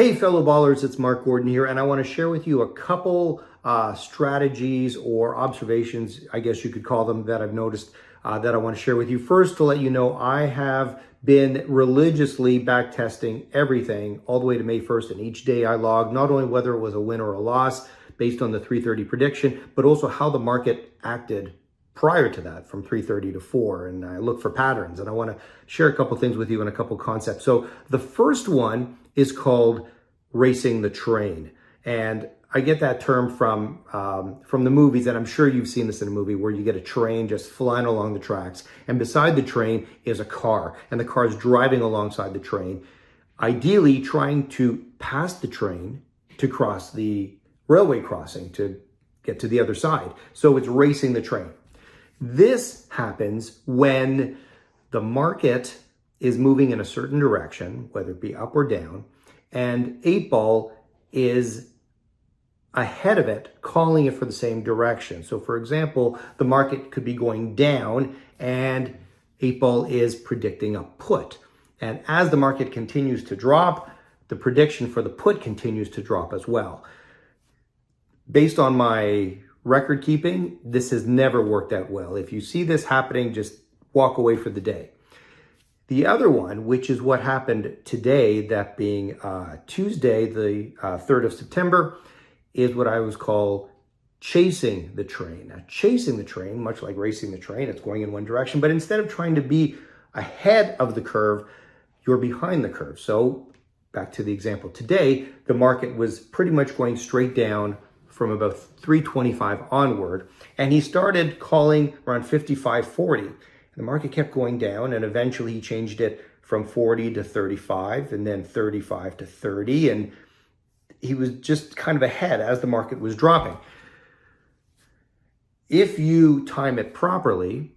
Hey fellow ballers, it's Mark Gordon here, and I want to share with you a couple strategies or observations, I guess you could call them, that I've noticed that I want to share with you. First, to let you know, I have been religiously back testing everything all the way to May 1st, and each day I logged not only whether it was a win or a loss based on the 3:30 prediction, but also how the market acted prior to that from 3:30 to 4, and I look for patterns, and I want to share a couple things with you and a couple concepts. So the first one is called racing the train, and I get that term from the movies, and I'm sure you've seen this in a movie where you get a train just flying along the tracks, and beside the train is a car, and the car is driving alongside the train, ideally trying to pass the train to cross the railway crossing to get to the other side. So it's racing the train. This happens when the market is moving in a certain direction, whether it be up or down, and 8-ball is ahead of it, calling it for the same direction. So for example, the market could be going down and 8-ball is predicting a put. And as the market continues to drop, the prediction for the put continues to drop as well. Based on my record keeping, this has never worked out well. If you see this happening, just walk away for the day. The other one, which is what happened today, that being Tuesday, the 3rd of September, is what I would call chasing the train. Now, chasing the train, much like racing the train, it's going in one direction, but instead of trying to be ahead of the curve, you're behind the curve. So back to the example today, the market was pretty much going straight down from about 325 onward, and he started calling around 55.40. The market kept going down, and eventually he changed it from 40 to 35, and then 35 to 30, and he was just kind of ahead as the market was dropping. If you time it properly,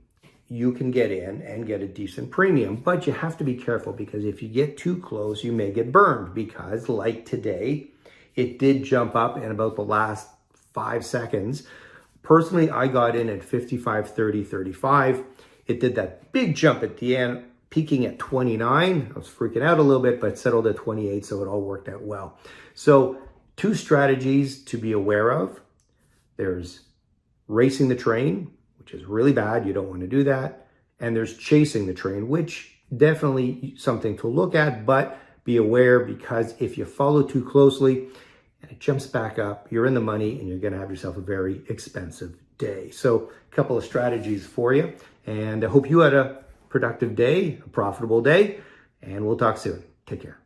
you can get in and get a decent premium, but you have to be careful, because if you get too close, you may get burned, because like today, it did jump up in about the last 5 seconds. Personally, I got in at 55.30, 35. It did that big jump at the end, peaking at 29. I was freaking out a little bit, but settled at 28, so it all worked out well. So 2 strategies to be aware of. There's racing the train, which is really bad. You don't want to do that. And there's chasing the train, which definitely something to look at, but be aware, because if you follow too closely and it jumps back up, you're in the money and you're going to have yourself a very expensive day. So a couple of strategies for you, and I hope you had a productive day, a profitable day, and we'll talk soon. Take care.